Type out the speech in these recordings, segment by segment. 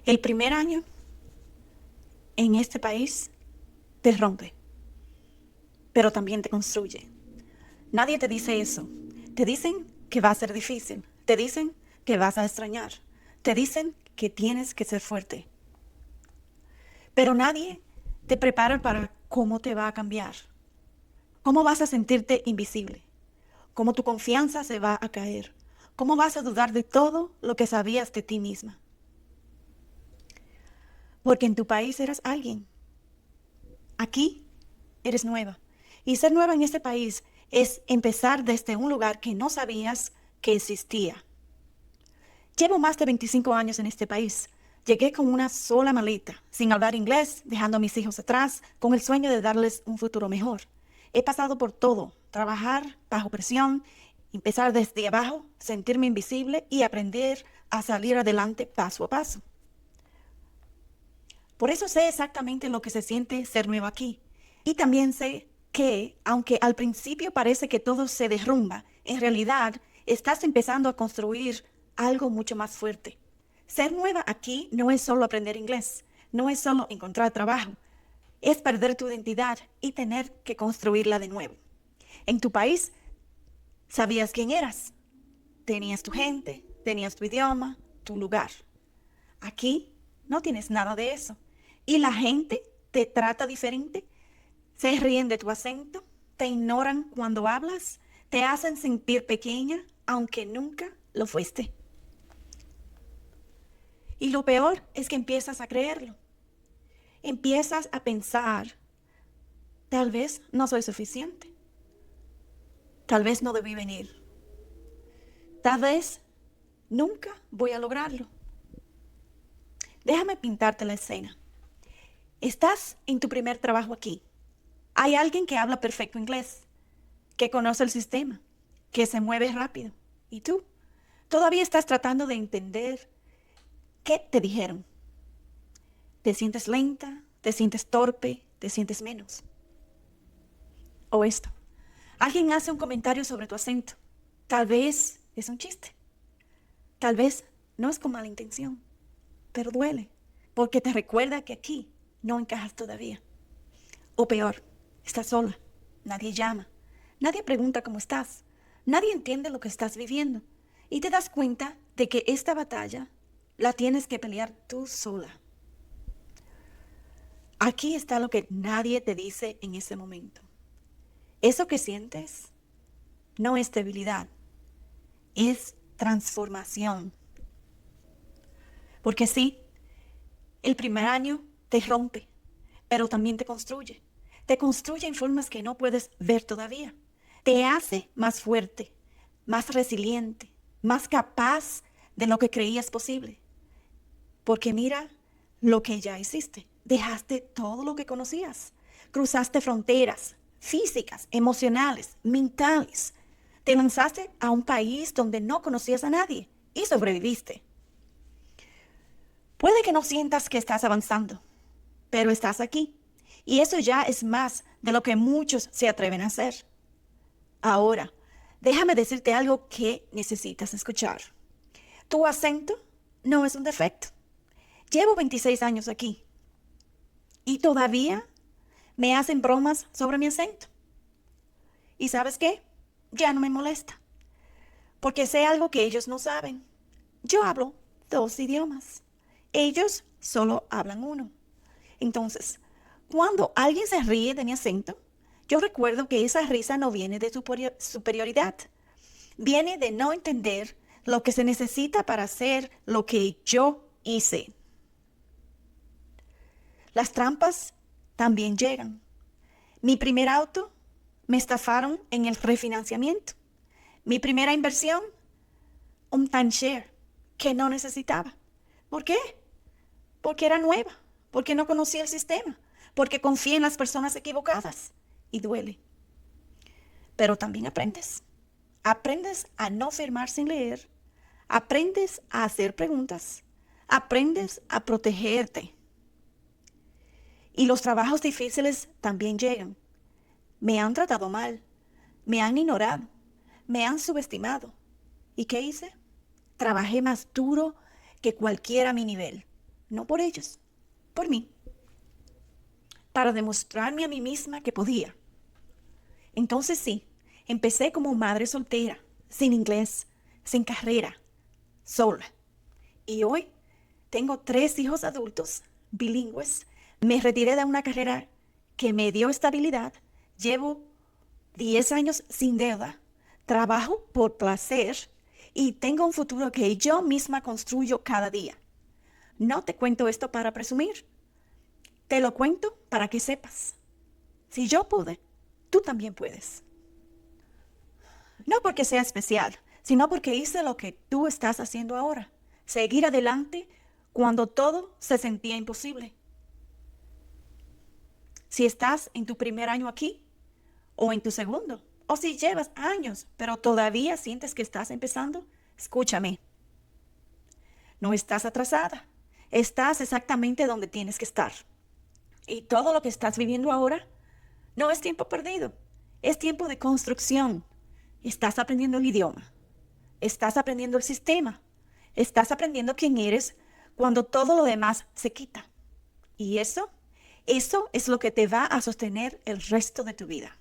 El primer año en este país te rompe, pero también te construye. Nadie te dice eso. Te dicen que va a ser difícil. Te dicen que vas a extrañar. Te dicen que tienes que ser fuerte. Pero nadie te prepara para cómo te va a cambiar. Cómo vas a sentirte invisible. Cómo tu confianza se va a caer. Cómo vas a dudar de todo lo que sabías de ti misma. Porque en tu país eras alguien. Aquí eres nueva. Y ser nueva en este país es empezar desde un lugar que no sabías que existía. Llevo más de 25 años en este país. Llegué con una sola maleta, sin hablar inglés, dejando a mis hijos atrás, con el sueño de darles un futuro mejor. He pasado por todo, trabajar bajo presión, empezar desde abajo, sentirme invisible y aprender a salir adelante paso a paso. Por eso sé exactamente lo que se siente ser nuevo aquí. Y también sé que, aunque al principio parece que todo se derrumba, en realidad estás empezando a construir algo mucho más fuerte. Ser nueva aquí no es solo aprender inglés, no es solo encontrar trabajo, es perder tu identidad y tener que construirla de nuevo. En tu país sabías quién eras, tenías tu gente, tenías tu idioma, tu lugar. Aquí no tienes nada de eso. Y la gente te trata diferente, se ríen de tu acento, te ignoran cuando hablas, te hacen sentir pequeña, aunque nunca lo fuiste. Y lo peor es que empiezas a creerlo. Empiezas a pensar, tal vez no soy suficiente. Tal vez no debí venir. Tal vez nunca voy a lograrlo. Déjame pintarte la escena. Estás en tu primer trabajo aquí. Hay alguien que habla perfecto inglés, que conoce el sistema, que se mueve rápido. ¿Y tú? Todavía estás tratando de entender qué te dijeron. ¿Te sientes lenta? ¿Te sientes torpe? ¿Te sientes menos? O esto. Alguien hace un comentario sobre tu acento. Tal vez es un chiste. Tal vez no es con mala intención, pero duele, porque te recuerda que aquí no encajas todavía. O peor, estás sola. Nadie llama. Nadie pregunta cómo estás. Nadie entiende lo que estás viviendo. Y te das cuenta de que esta batalla la tienes que pelear tú sola. Aquí está lo que nadie te dice en ese momento. Eso que sientes no es debilidad, es transformación. Porque sí, el primer año te rompe, pero también te construye. Te construye en formas que no puedes ver todavía. Te hace más fuerte, más resiliente, más capaz de lo que creías posible. Porque mira lo que ya hiciste. Dejaste todo lo que conocías. Cruzaste fronteras físicas, emocionales, mentales. Te lanzaste a un país donde no conocías a nadie y sobreviviste. Puede que no sientas que estás avanzando, pero estás aquí. Y eso ya es más de lo que muchos se atreven a hacer. Ahora, déjame decirte algo que necesitas escuchar. Tu acento no es un defecto. Llevo 26 años aquí y todavía me hacen bromas sobre mi acento. ¿Y sabes qué? Ya no me molesta, porque sé algo que ellos no saben. Yo hablo dos idiomas. Ellos solo hablan uno. Entonces, cuando alguien se ríe de mi acento, yo recuerdo que esa risa no viene de superioridad. Viene de no entender lo que se necesita para hacer lo que yo hice. Las trampas también llegan. Mi primer auto me estafaron en el refinanciamiento. Mi primera inversión, un timeshare que no necesitaba. ¿Por qué? Porque era nueva, porque no conocía el sistema, porque confié en las personas equivocadas y duele. Pero también aprendes. Aprendes a no firmar sin leer, aprendes a hacer preguntas, aprendes a protegerte. Y los trabajos difíciles también llegan. Me han tratado mal, me han ignorado, me han subestimado. ¿Y qué hice? Trabajé más duro que cualquiera a mi nivel. no por ellos, por mí, para demostrarme a mí misma que podía. Entonces sí, empecé como madre soltera, sin inglés, sin carrera, sola. Y hoy tengo 3 hijos adultos, bilingües. Me retiré de una carrera que me dio estabilidad. Llevo 10 años sin deuda. Trabajo por placer y tengo un futuro que yo misma construyo cada día. No te cuento esto para presumir. Te lo cuento para que sepas. Si yo pude, tú también puedes. No porque sea especial, sino porque hice lo que tú estás haciendo ahora. Seguir adelante cuando todo se sentía imposible. Si estás en tu primer año aquí o en tu segundo, o si llevas años, pero todavía sientes que estás empezando, escúchame. No estás atrasada. Estás exactamente donde tienes que estar. Y todo lo que estás viviendo ahora no es tiempo perdido. Es tiempo de construcción. Estás aprendiendo el idioma. Estás aprendiendo el sistema. Estás aprendiendo quién eres cuando todo lo demás se quita. Y eso es lo que te va a sostener el resto de tu vida.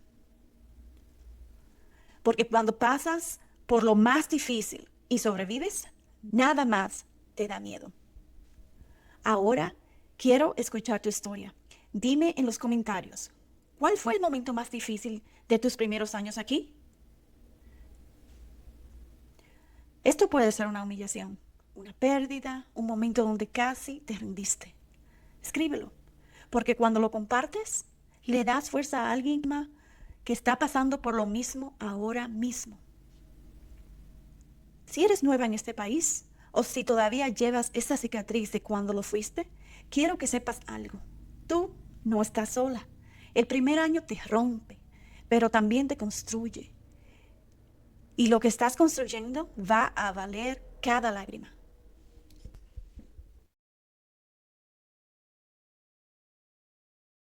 Porque cuando pasas por lo más difícil y sobrevives, nada más te da miedo. Ahora quiero escuchar tu historia. Dime en los comentarios, ¿cuál fue el momento más difícil de tus primeros años aquí? Esto puede ser una humillación, una pérdida, un momento donde casi te rindiste. Escríbelo, porque cuando lo compartes, le das fuerza a alguien que está pasando por lo mismo ahora mismo. Si eres nueva en este país, o si todavía llevas esa cicatriz de cuando lo fuiste, quiero que sepas algo. Tú no estás sola. El primer año te rompe, pero también te construye. Y lo que estás construyendo va a valer cada lágrima.